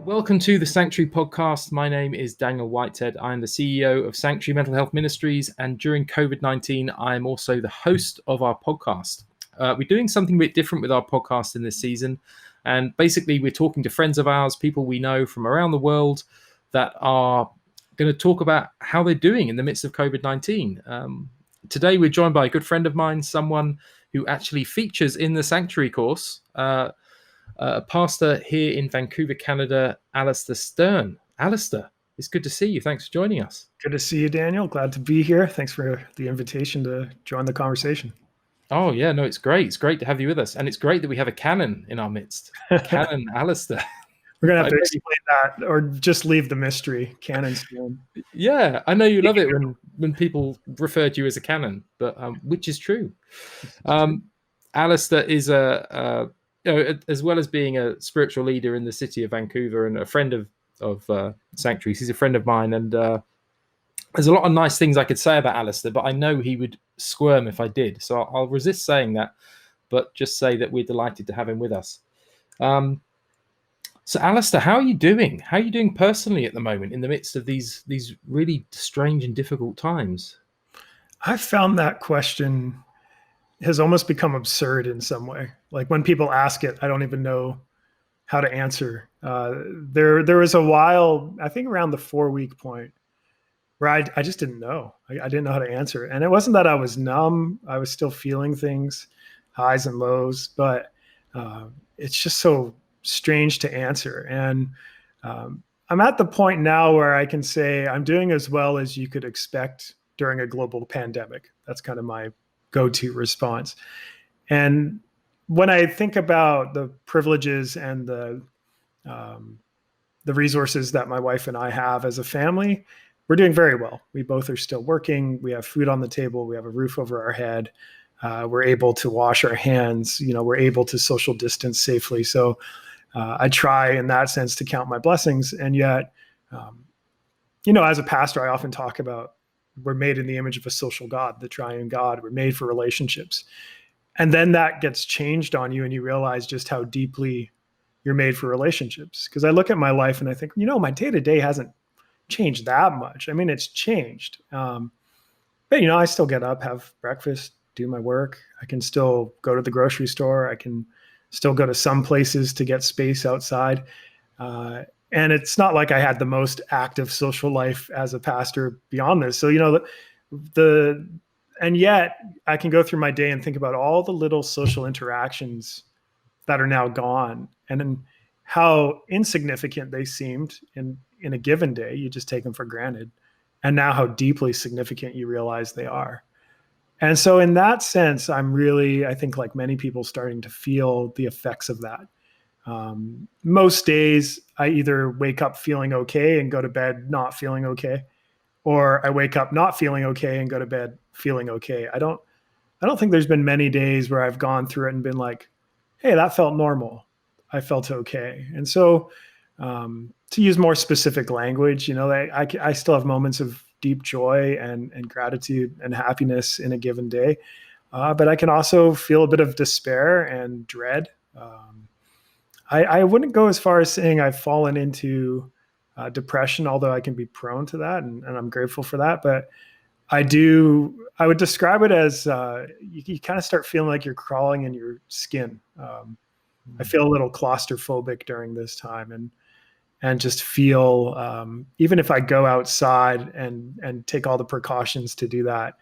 Welcome to the Sanctuary Podcast. My name is Daniel Whitehead. I am the CEO of Sanctuary Mental Health Ministries, and during COVID-19, I am also the host of our podcast. We're doing something a bit different with our podcast in this season, and basically we're talking to friends of ours, people we know from around the world that are going to talk about how they're doing in the midst of COVID-19. Today we're joined by a good friend of mine, someone who actually features in the Sanctuary course, a pastor here in Vancouver, Canada, Alastair Sterne. Alastair, it's good to see you. Thanks for joining us. Good to see you, Daniel. Glad to be here. Thanks for the invitation to join the conversation. Oh, yeah, no, it's great. It's great to have you with us. And it's great that we have a canon in our midst. Canon Alastair. We're going to have to explain that or just leave the mystery. Canon Sterne. Yeah, I know you love it when people refer to you as a canon, but which is true. Alastair is as well as being a spiritual leader in the city of Vancouver and a friend of Sanctuaries, he's a friend of mine. And there's a lot of nice things I could say about Alastair, but I know he would squirm if I did. So I'll resist saying that, but just say that we're delighted to have him with us. So Alastair, how are you doing? How are you doing personally at the moment in the midst of these really strange and difficult times? I found that question has almost become absurd in some way. Like when people ask it, I don't even know how to answer. There was a while, I think around the 4-week point, where I just didn't know. I didn't know how to answer it. And it wasn't that I was numb. I was still feeling things, highs and lows, but it's just so strange to answer. And I'm at the point now where I can say I'm doing as well as you could expect during a global pandemic. That's kind of my go-to response. And when I think about the privileges and the resources that my wife and I have as a family, we're doing very well. We both are still working. We have food on the table. We have a roof over our head. We're able to wash our hands. We're able to social distance safely. So I try in that sense to count my blessings. And yet, as a pastor, I often talk about we're made in the image of a social God, the triune God. We're made for relationships. And then that gets changed on you and you realize just how deeply you're made for relationships. Because I look at my life and I think, my day-to-day hasn't changed that much. I mean, it's changed. But, I still get up, have breakfast, do my work. I can still go to the grocery store. I can still go to some places to get space outside. And it's not like I had the most active social life as a pastor beyond this. So, and yet I can go through my day and think about all the little social interactions that are now gone and how insignificant they seemed in a given day. You just take them for granted. And now how deeply significant you realize they are. And so in that sense, I'm really, I think like many people, starting to feel the effects of that. Most days I either wake up feeling okay and go to bed not feeling okay, or I wake up not feeling okay and go to bed feeling okay. I don't think there's been many days where I've gone through it and been like, hey, that felt normal. I felt okay. And so to use more specific language, I still have moments of deep joy and gratitude and happiness in a given day. But I can also feel a bit of despair and dread. I wouldn't go as far as saying I've fallen into depression, although I can be prone to that, and I'm grateful for that. But I would describe it as you kind of start feeling like you're crawling in your skin. I feel a little claustrophobic during this time and just feel, even if I go outside and take all the precautions to do that,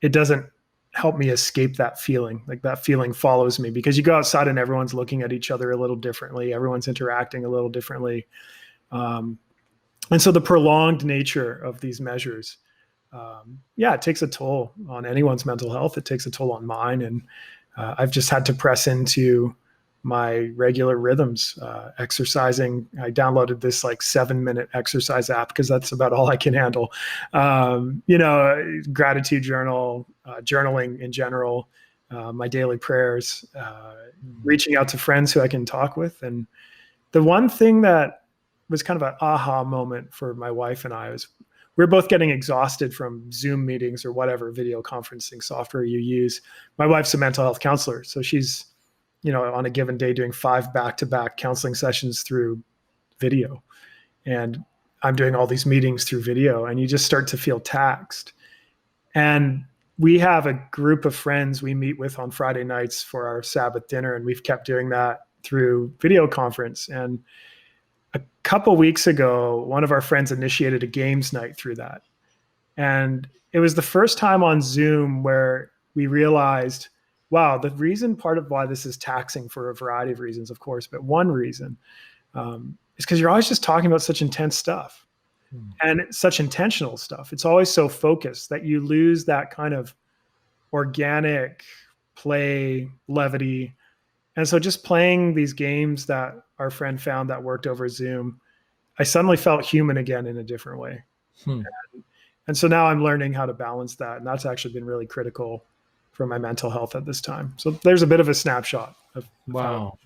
it doesn't help me escape that feeling. Like that feeling follows me because you go outside and everyone's looking at each other a little differently. Everyone's interacting a little differently. And so the prolonged nature of these measures, it takes a toll on anyone's mental health. It takes a toll on mine. And I've just had to press into my regular rhythms, exercising. I downloaded this 7-minute exercise app because that's about all I can handle. Gratitude journal, journaling in general, my daily prayers, reaching out to friends who I can talk with. And the one thing that was kind of an aha moment for my wife and I was we were both getting exhausted from Zoom meetings or whatever video conferencing software you use. My wife's a mental health counselor, so she's on a given day doing 5 back-to-back counseling sessions through video, and I'm doing all these meetings through video, and you just start to feel taxed. And we have a group of friends we meet with on Friday nights for our Sabbath dinner, and we've kept doing that through video conference. And a couple weeks ago, one of our friends initiated a games night through that. And it was the first time on Zoom where we realized, wow, the reason, part of why this is taxing for a variety of reasons, of course, but one reason is because you're always just talking about such intense stuff and such intentional stuff. It's always so focused that you lose that kind of organic play, levity. And so just playing these games that our friend found that worked over Zoom, I suddenly felt human again in a different way. And so now I'm learning how to balance that. And that's actually been really critical for my mental health at this time. So there's a bit of a snapshot of wow.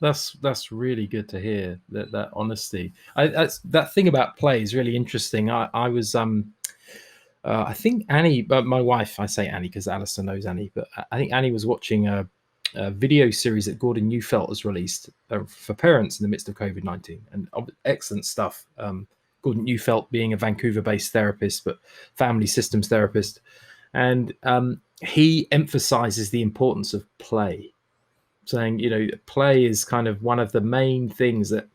That's really good to hear, that honesty. That thing about play is really interesting. I was I think Annie, but my wife, I say Annie because Alistair knows Annie, but I think Annie was watching a video series that Gordon Neufeld has released for parents in the midst of COVID-19, and excellent stuff. Gordon Neufeld being a Vancouver-based therapist, but family systems therapist, and he emphasizes the importance of play, saying, play is kind of one of the main things that,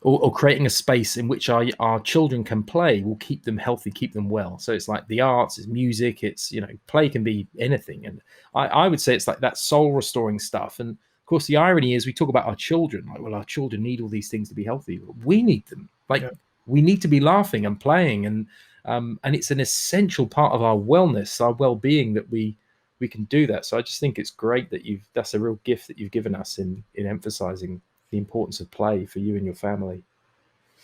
or creating a space in which our children can play will keep them healthy, keep them well. So it's like the arts, it's music, it's, play can be anything. And I would say it's like that soul restoring stuff. And of course, the irony is we talk about our children, like, well, our children need all these things to be healthy. We need them. We need to be laughing and playing. And it's an essential part of our wellness, our well-being, that we can do that. So I just think it's great that that's a real gift that you've given us in emphasizing the importance of play for you and your family.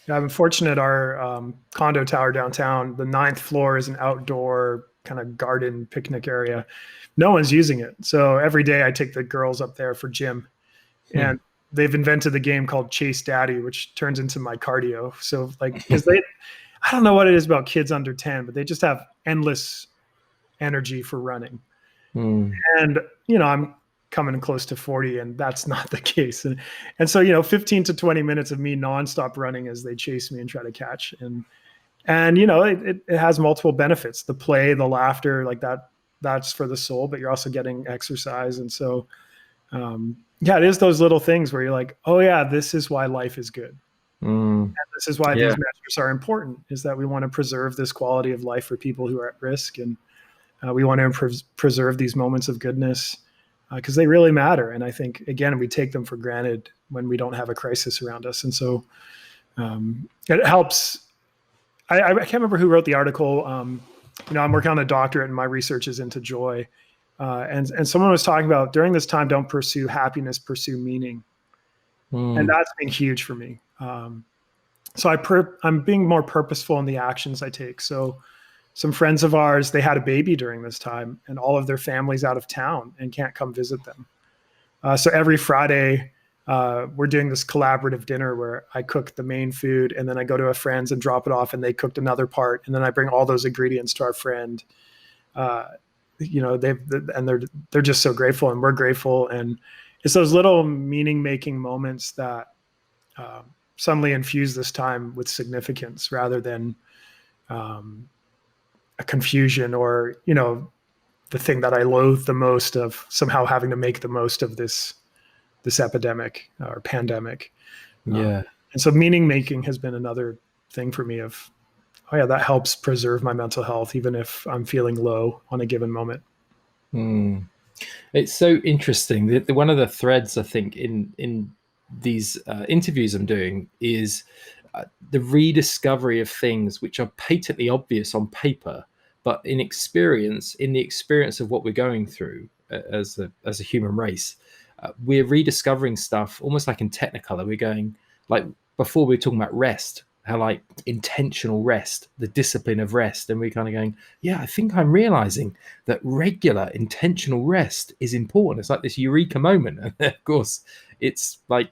Yeah, I'm fortunate. Our condo tower downtown, the 9th floor is an outdoor kind of garden picnic area. No one's using it. So every day I take the girls up there for gym, and they've invented the game called Chase Daddy, which turns into my cardio. So because I don't know what it is about kids under 10, but they just have endless energy for running. And, I'm coming close to 40, and that's not the case. And so, 15 to 20 minutes of me nonstop running as they chase me and try to catch. And it has multiple benefits. The play, the laughter, like that's for the soul, but you're also getting exercise. And so, it is those little things where you're like, oh yeah, this is why life is good. And this is why these measures are important, is that we want to preserve this quality of life for people who are at risk. And we want to preserve these moments of goodness because they really matter. And I think, again, we take them for granted when we don't have a crisis around us. And so it helps. I can't remember who wrote the article. I'm working on a doctorate and my research is into joy. And someone was talking about, during this time, don't pursue happiness, pursue meaning. And that's been huge for me. So I'm being more purposeful in the actions I take. So some friends of ours, they had a baby during this time, and all of their family's out of town and can't come visit them. So every Friday, we're doing this collaborative dinner where I cook the main food, and then I go to a friend's and drop it off, and they cooked another part, and then I bring all those ingredients to our friend. They're just so grateful, and we're grateful, and it's those little meaning-making moments that suddenly infuse this time with significance rather than a confusion or, the thing that I loathe the most of somehow having to make the most of this epidemic or pandemic. And so meaning making has been another thing for me of, that helps preserve my mental health, even if I'm feeling low on a given moment. It's so interesting. One of the threads, I think, in these interviews I'm doing is the rediscovery of things which are patently obvious on paper, but in the experience of what we're going through as a human race, we're rediscovering stuff almost like in Technicolor. We're going, like before we were talking about rest, how like intentional rest, the discipline of rest, and we're kind of going, I think I'm realizing that regular intentional rest is important. It's like this eureka moment, and of course it's like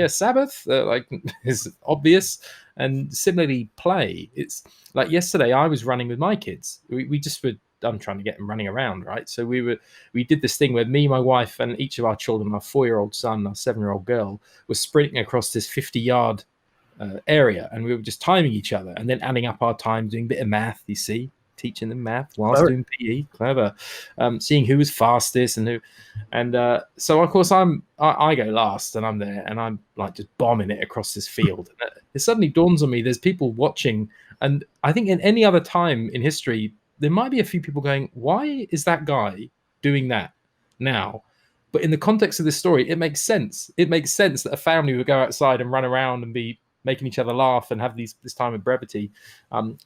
Sabbath, like is obvious. And similarly, play. It's like yesterday I was running with my kids. We just were I'm trying to get them running around, right? So we did this thing where me, my wife, and each of our children, our 4-year-old son, our 7-year-old girl, was sprinting across this 50-yard area, and we were just timing each other and then adding up our time, doing a bit of math, you see, teaching them math whilst doing PE. Clever. Seeing who was fastest and who, and so of course I go last, and I'm there, and I'm like just bombing it across this field. And it suddenly dawns on me there's people watching, and I think in any other time in history there might be a few people going, why is that guy doing that now? But in the context of this story, it makes sense. It makes sense that a family would go outside and run around and be making each other laugh and have this time of brevity,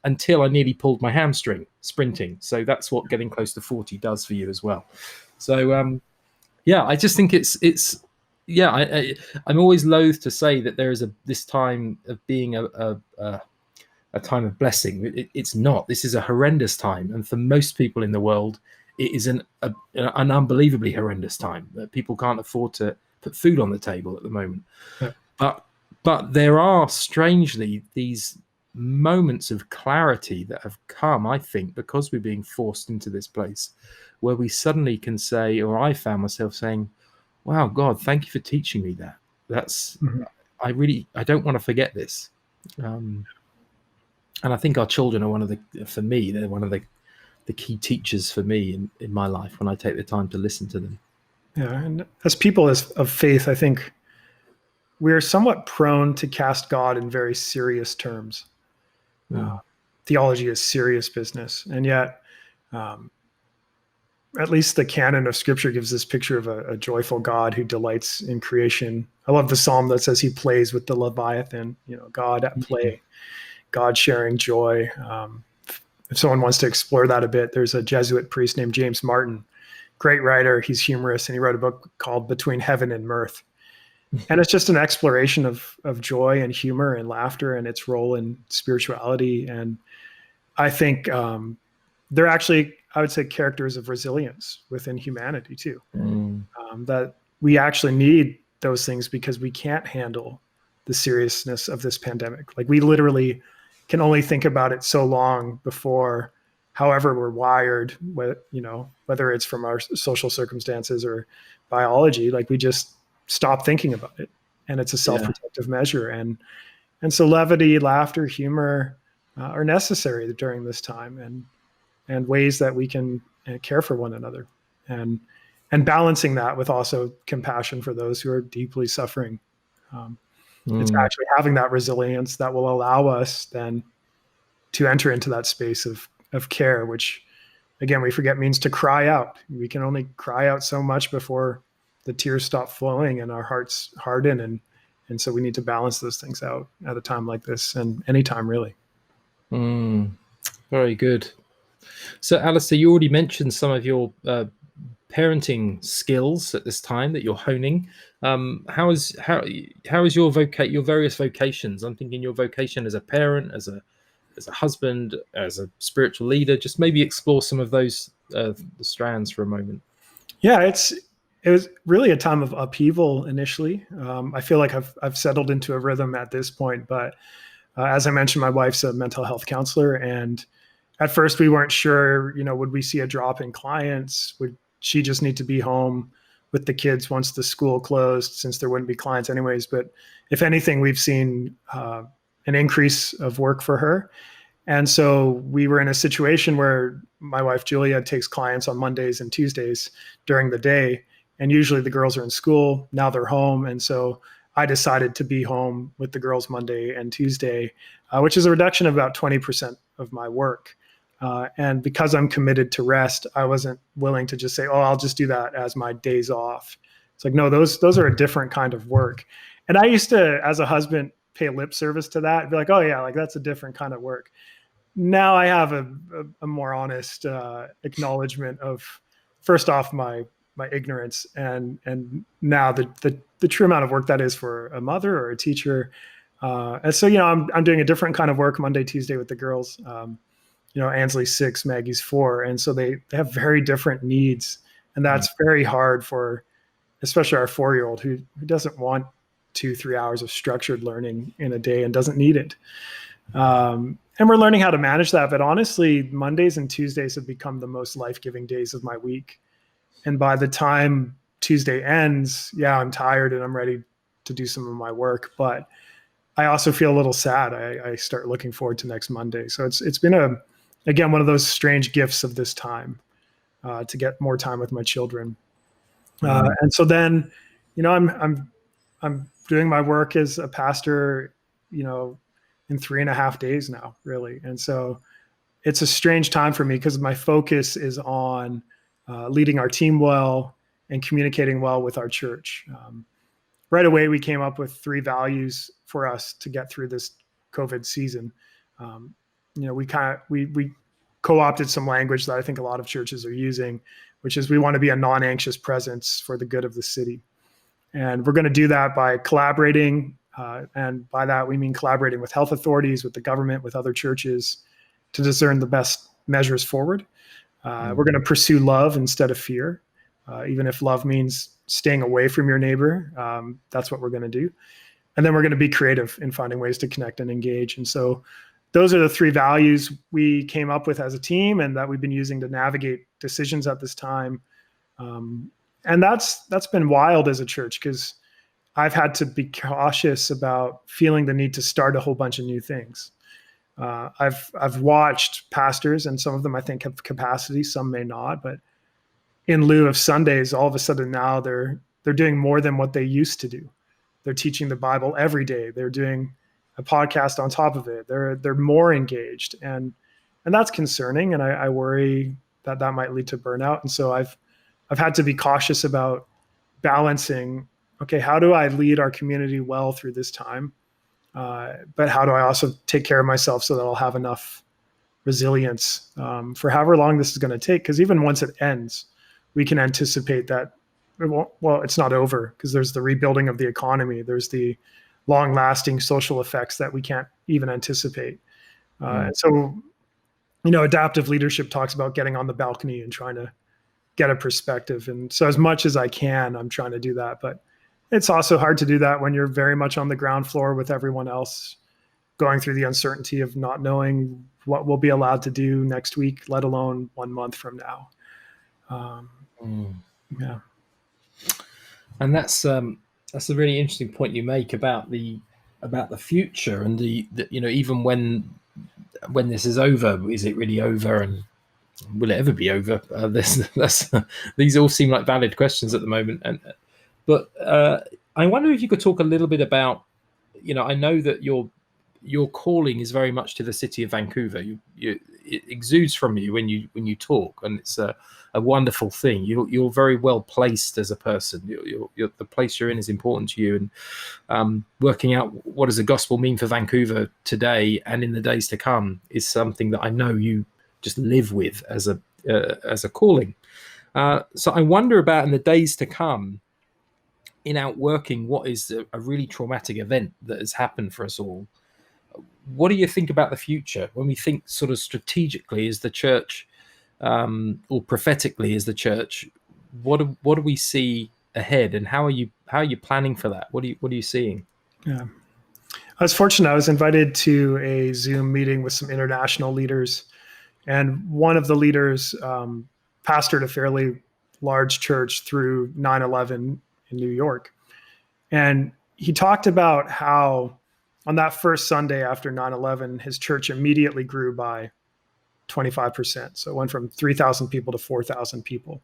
until I nearly pulled my hamstring sprinting. So that's what getting close to 40 does for you as well. So yeah, I just think it's yeah. I'm always loath to say that there is this time of being a time of blessing. It's not. This is a horrendous time, and for most people in the world, it is an unbelievably horrendous time. That people can't afford to put food on the table at the moment. Yeah. But there are strangely these moments of clarity that have come, I think, because we're being forced into this place where we suddenly can say, or I found myself saying, wow, God, thank you for teaching me that. That's, I don't want to forget this. And I think our children are for me, they're one of the key teachers for me in my life when I take the time to listen to them. Yeah. And as people of faith, I think we're somewhat prone to cast God in very serious terms. Theology is serious business. And yet, at least the canon of Scripture gives this picture of a joyful God who delights in creation. I love the psalm that says he plays with the Leviathan, God at play, God sharing joy. If someone wants to explore that a bit, there's a Jesuit priest named James Martin, great writer. He's humorous, and he wrote a book called Between Heaven and Mirth. And it's just an exploration of joy and humor and laughter and its role in spirituality. And I think they're actually, I would say, characters of resilience within humanity too. That we actually need those things because we can't handle the seriousness of this pandemic. Like we literally can only think about it so long before, however we're wired, whether it's from our social circumstances or biology, like we just stop thinking about it, and it's a self-protective measure. And so levity, laughter, humor are necessary during this time, and ways that we can care for one another, and balancing that with also compassion for those who are deeply suffering. It's actually having that resilience that will allow us then to enter into that space of care, which again, we forget means to cry out. We can only cry out so much before the tears stop flowing and our hearts harden. And so we need to balance those things out at a time like this, and any time really. Very good. So Alastair, you already mentioned some of your parenting skills at this time that you're honing. How is your various vocations? I'm thinking your vocation as a parent, as a husband, as a spiritual leader. Just maybe explore some of those the strands for a moment. Yeah, it was really a time of upheaval initially. I feel like I've settled into a rhythm at this point, but as I mentioned, my wife's a mental health counselor, and at first we weren't sure, would we see a drop in clients? Would she just need to be home with the kids once the school closed, since there wouldn't be clients anyways? But if anything, we've seen an increase of work for her. And so we were in a situation where my wife, Julia, takes clients on Mondays and Tuesdays during the day. And usually the girls are in school. Now they're home. And so I decided to be home with the girls Monday and Tuesday, which is a reduction of about 20% of my work. And because I'm committed to rest, I wasn't willing to just say, oh, I'll just do that as my days off. It's like, no, those are a different kind of work. And I used to, as a husband, pay lip service to that. Be like, oh yeah, like that's a different kind of work. Now I have a more honest acknowledgement of, first off, my ignorance, and now the true amount of work that is for a mother or a teacher. And so, I'm doing a different kind of work Monday, Tuesday with the girls. Ansley's 6, Maggie's 4. And so they have very different needs. And that's very hard for, especially our 4-year-old who doesn't want 2-3 hours of structured learning in a day and doesn't need it. And we're learning how to manage that. But honestly, Mondays and Tuesdays have become the most life-giving days of my week. And by the time Tuesday ends, yeah, I'm tired and I'm ready to do some of my work. But I also feel a little sad. I start looking forward to next Monday. So it's been again, one of those strange gifts of this time, to get more time with my children. And so then, I'm doing my work as a pastor, in 3.5 days now, really. And so it's a strange time for me because my focus is on leading our team well and communicating well with our church. Right away, we came up with 3 values for us to get through this COVID season. We co-opted some language that I think a lot of churches are using, which is we want to be a non-anxious presence for the good of the city. And we're going to do that by collaborating. And by that, we mean collaborating with health authorities, with the government, with other churches to discern the best measures forward. We're going to pursue love instead of fear. Even if love means staying away from your neighbor, that's what we're going to do. And then we're going to be creative in finding ways to connect and engage. And so those are the 3 values we came up with as a team and that we've been using to navigate decisions at this time. And that's been wild as a church because I've had to be cautious about feeling the need to start a whole bunch of new things. I've watched pastors, and some of them I think have capacity, some may not, but in lieu of Sundays, all of a sudden now they're doing more than what they used to do. They're teaching the Bible every day. They're doing a podcast on top of it. They're more engaged, and that's concerning. And I worry that might lead to burnout. And so I've had to be cautious about balancing. Okay, how do I lead our community well through this time? But how do I also take care of myself so that I'll have enough resilience for however long this is going to take? Because even once it ends, we can anticipate that, well, it's not over because there's the rebuilding of the economy. There's the long-lasting social effects that we can't even anticipate. So, adaptive leadership talks about getting on the balcony and trying to get a perspective. And so as much as I can, I'm trying to do that. But it's also hard to do that when you're very much on the ground floor with everyone else, going through the uncertainty of not knowing what we'll be allowed to do next week, let alone 1 month from now. Yeah. And that's a really interesting point you make about the future and the even when this is over, is it really over, and will it ever be over? These all seem like valid questions at the moment. But I wonder if you could talk a little bit about, I know that your calling is very much to the city of Vancouver. It exudes from you when you talk, and it's a wonderful thing. You're very well placed as a person. The place you're in is important to you, and working out what does the gospel mean for Vancouver today and in the days to come is something that I know you just live with as a calling. So I wonder about in the days to come, in outworking what is a really traumatic event that has happened for us all. What do you think about the future when we think sort of strategically as the church, or prophetically as the church? What do we see ahead, and how are you planning for that? What are you seeing? Yeah, I was fortunate. I was invited to a Zoom meeting with some international leaders, and one of the leaders pastored a fairly large church through 9/11 in New York, and he talked about how on that first Sunday after 9/11, his church immediately grew by 25%. So it went from 3,000 people to 4,000 people.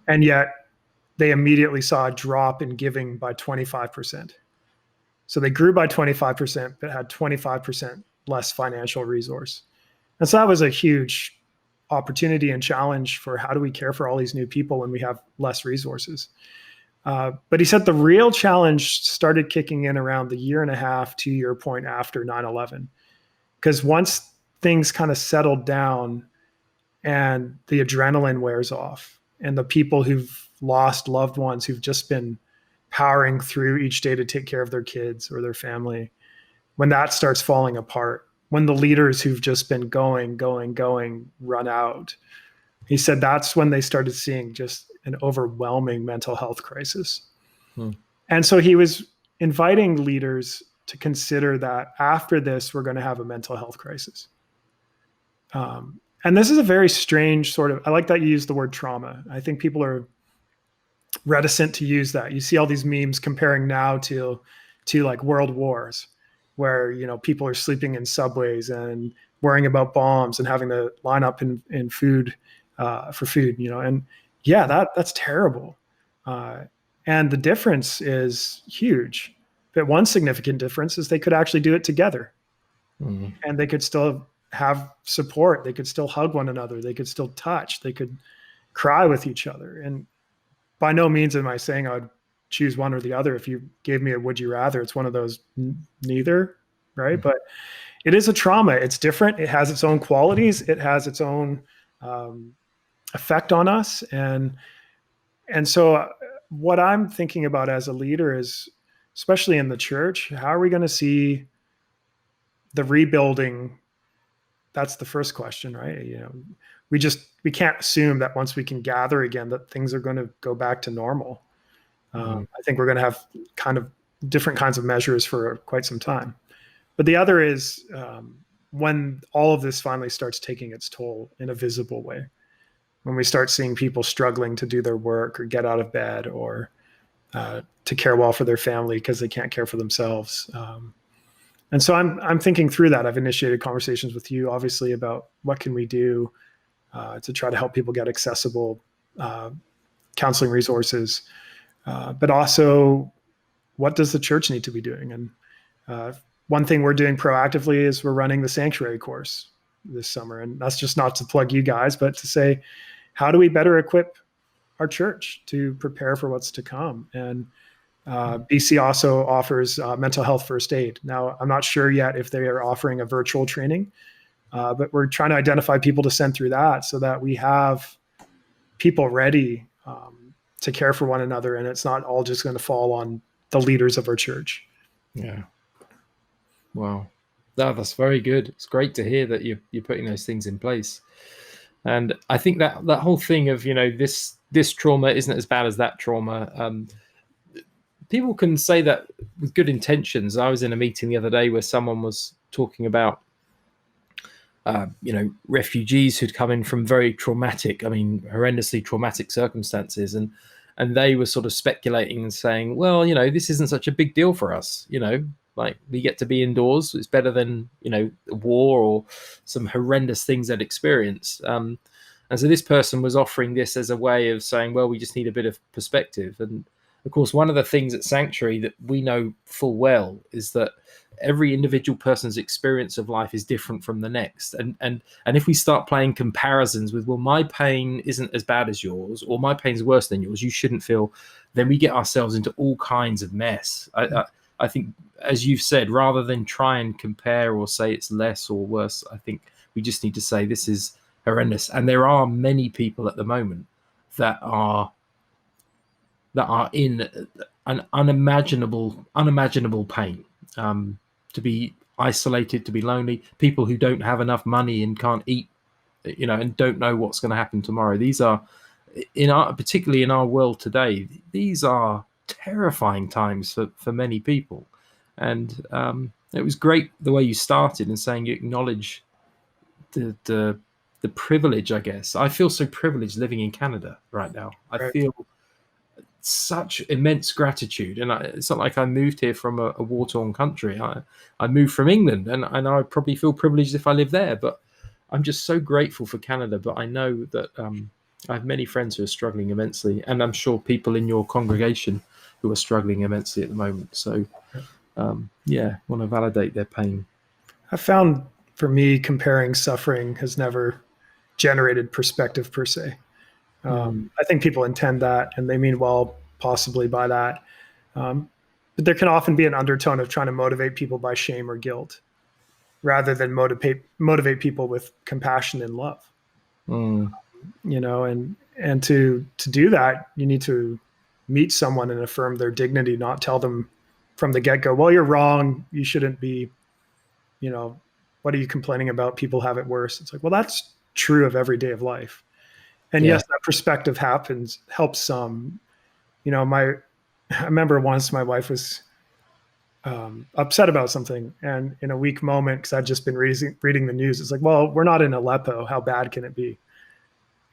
And yet they immediately saw a drop in giving by 25%. So they grew by 25%, but had 25% less financial resource. And so that was a huge opportunity and challenge for how do we care for all these new people when we have less resources. But he said the real challenge started kicking in around the 1.5 to 2 year point after 9/11. Because once things kind of settled down and the adrenaline wears off, and the people who've lost loved ones who've just been powering through each day to take care of their kids or their family, when that starts falling apart, when the leaders who've just been going run out, he said that's when they started seeing just an overwhelming mental health crisis. And so he was inviting leaders to consider that after this, we're going to have a mental health crisis. And this is a very strange sort of, I like that you use the word trauma. I think people are reticent to use that. You see all these memes comparing now to like world wars, where, you know, people are sleeping in subways and worrying about bombs and having to line up in food for food, you know, and yeah, that's terrible. And the difference is huge. But one significant difference is they could actually do it together, and they could still have support. They could still hug one another. They could still touch. They could cry with each other. And by no means am I saying I'd choose one or the other. If you gave me a would you rather, it's one of those neither, right? But it is a trauma. It's different. It has its own qualities. It has its own effect on us. And so what I'm thinking about as a leader is, especially in the church, how are we going to see the rebuilding? That's the first question, right? You know, we can't assume that once we can gather again, that things are going to go back to normal. I think we're going to have kind of different kinds of measures for quite some time. But the other is when all of this finally starts taking its toll in a visible way, when we start seeing people struggling to do their work or get out of bed or to care well for their family because they can't care for themselves. And so I'm thinking through that. I've initiated conversations with you, obviously, about what can we do to try to help people get accessible counseling resources, but also what does the church need to be doing? And one thing we're doing proactively is we're running the Sanctuary course this summer. And that's just not to plug you guys, but to say, how do we better equip our church to prepare for what's to come? And BC also offers mental health first aid. Now, I'm not sure yet if they are offering a virtual training, but we're trying to identify people to send through that so that we have people ready to care for one another. And it's not all just going to fall on the leaders of our church. Yeah. Wow. That's very good. It's great to hear that you're putting those things in place. And I think that whole thing of, you know, this trauma isn't as bad as that trauma. People can say that with good intentions. I was in a meeting the other day where someone was talking about, you know, refugees who'd come in from very horrendously traumatic circumstances. And they were sort of speculating and saying, well, you know, this isn't such a big deal for us. You know, like we get to be indoors. It's better than, you know, war or some horrendous things they'd experienced. And so this person was offering this as a way of saying, well, we just need a bit of perspective. And of course, one of the things at Sanctuary that we know full well is that every individual person's experience of life is different from the next. And if we start playing comparisons with, well, my pain isn't as bad as yours, or my pain's worse than yours, you shouldn't feel, then we get ourselves into all kinds of mess. I think, as you've said, rather than try and compare or say it's less or worse, I think we just need to say this is horrendous. And there are many people at the moment that are in an unimaginable pain, to be isolated, to be lonely, people who don't have enough money and can't eat, you know, and don't know what's going to happen tomorrow. These are, particularly in our world today, these are terrifying times for many people. And it was great the way you started and saying you acknowledge the privilege, I guess. I feel so privileged living in Canada right now. I feel such immense gratitude, and it's not like I moved here from a war-torn country. I moved from England, and I probably feel privileged if I live there, but I'm just so grateful for Canada. But I know that I have many friends who are struggling immensely, and I'm sure people in your congregation who are struggling immensely at the moment. So want to validate their pain. I found, for me, comparing suffering has never generated perspective per se. I think people intend that and they mean well, possibly by that. But there can often be an undertone of trying to motivate people by shame or guilt rather than motivate people with compassion and love. You know, and to do that, you need to meet someone and affirm their dignity, not tell them from the get-go, well, you're wrong. You shouldn't be, you know, what are you complaining about? People have it worse. It's like, well, that's true of every day of life. And yes, that perspective helps some. You know, I remember once my wife was upset about something, and in a weak moment, because I'd just been reading the news, it's like, well, we're not in Aleppo. How bad can it be?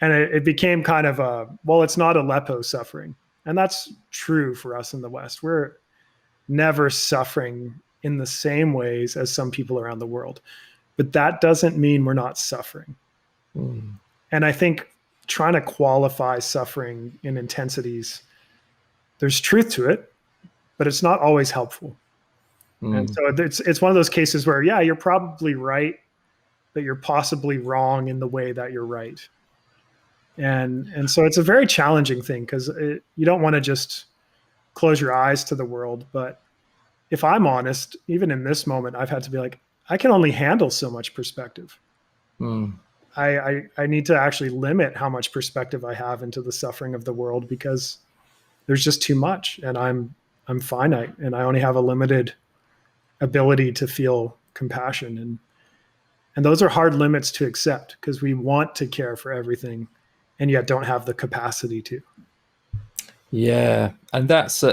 And it became kind of well, it's not Aleppo suffering. And that's true for us in the West. We're never suffering in the same ways as some people around the world. But that doesn't mean we're not suffering. Mm. And I think trying to qualify suffering in intensities, there's truth to it, but it's not always helpful. And so it's one of those cases where, yeah, you're probably right, but you're possibly wrong in the way that you're right. And so it's a very challenging thing, because you don't want to just close your eyes to the world. But if I'm honest, even in this moment, I've had to be like, I can only handle so much perspective. I need to actually limit how much perspective I have into the suffering of the world, because there's just too much, and I'm finite, and I only have a limited ability to feel compassion. And those are hard limits to accept, because we want to care for everything and yet don't have the capacity to. Yeah, and that's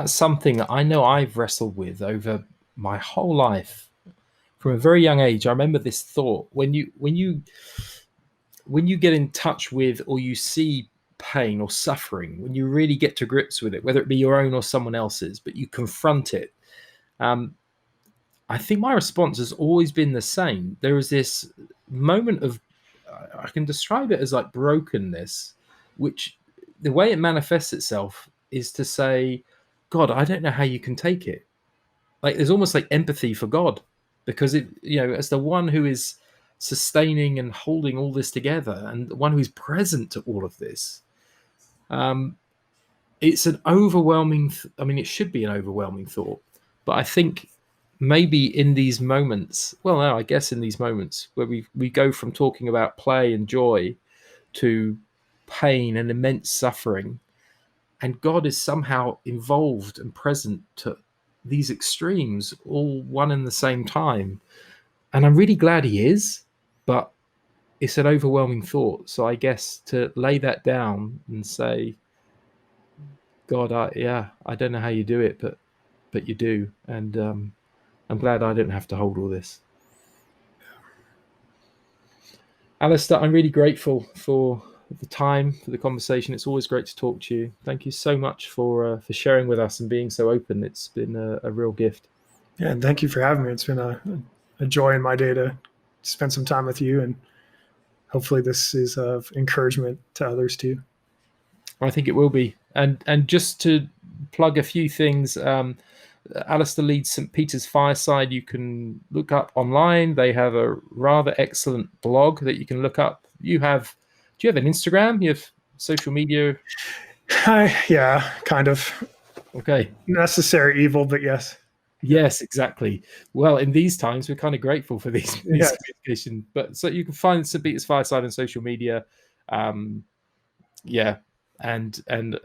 something I know I've wrestled with over my whole life. From a very young age, I remember this thought: when you get in touch with, or you see pain or suffering, when you really get to grips with it, whether it be your own or someone else's, but you confront it, I think my response has always been the same. There is this moment of, I can describe it as like brokenness, which the way it manifests itself is to say, God, I don't know how you can take it. Like, there's almost like empathy for God, because it, as the one who is sustaining and holding all this together, and the one who is present to all of this, it's an overwhelming, it should be an overwhelming thought. But I think maybe in these moments, in these moments where we go from talking about play and joy to pain and immense suffering, and God is somehow involved and present to these extremes, all one and the same time. And I'm really glad he is, but it's an overwhelming thought. So I guess to lay that down and say, God, I don't know how you do it, but you do. And I'm glad I don't have to hold all this. Alastair, I'm really grateful for the time, for the conversation. It's always great to talk to you. Thank you so much for sharing with us and being so open. It's been a real gift. Yeah, and thank you for having me. It's been a joy in my day to spend some time with you, and hopefully this is of encouragement to others too. I think it will be. And just to plug a few things, Alastair leads St. Peter's Fireside. You can look up online. They have a rather excellent blog that you can look up. Do you have an Instagram? You have social media? Yeah, kind of. Okay. Necessary evil, but yes. Yes, exactly. Well, in these times, we're kind of grateful for these communication. But so you can find St. Peter's Fireside on social media. And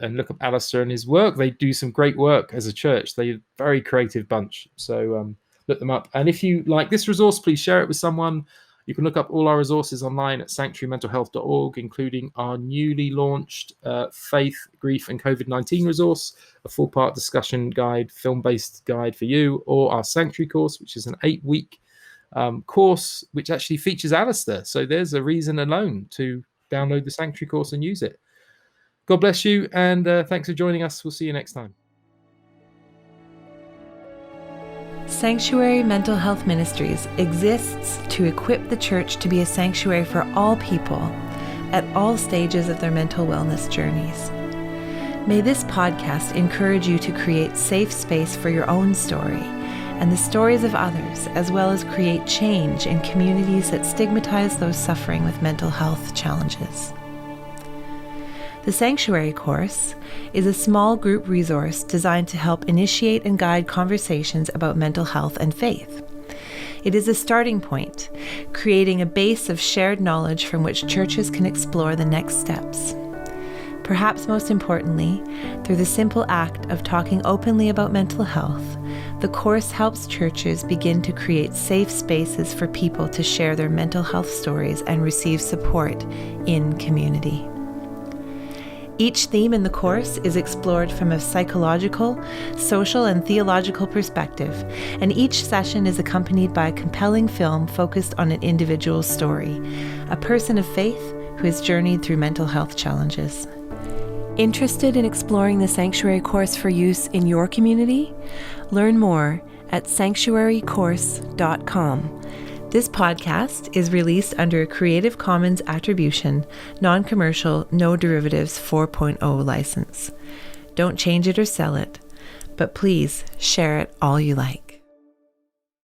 look up Alastair and his work. They do some great work as a church. They're a very creative bunch. So look them up. And if you like this resource, please share it with someone. You can look up all our resources online at sanctuarymentalhealth.org, including our newly launched Faith, Grief and COVID-19 resource, a 4-part discussion guide, film-based guide for you, or our Sanctuary course, which is an 8-week course, which actually features Alastair. So there's a reason alone to download the Sanctuary course and use it. God bless you, and thanks for joining us. We'll see you next time. Sanctuary Mental Health Ministries exists to equip the church to be a sanctuary for all people at all stages of their mental wellness journeys. May this podcast encourage you to create safe space for your own story and the stories of others, as well as create change in communities that stigmatize those suffering with mental health challenges. The Sanctuary course is a small group resource designed to help initiate and guide conversations about mental health and faith. It is a starting point, creating a base of shared knowledge from which churches can explore the next steps. Perhaps most importantly, through the simple act of talking openly about mental health, the course helps churches begin to create safe spaces for people to share their mental health stories and receive support in community. Each theme in the course is explored from a psychological, social, and theological perspective, and each session is accompanied by a compelling film focused on an individual's story, a person of faith who has journeyed through mental health challenges. Interested in exploring the Sanctuary course for use in your community? Learn more at sanctuarycourse.com. This podcast is released under a Creative Commons Attribution, Non-Commercial, No Derivatives 4.0 license. Don't change it or sell it, but please share it all you like.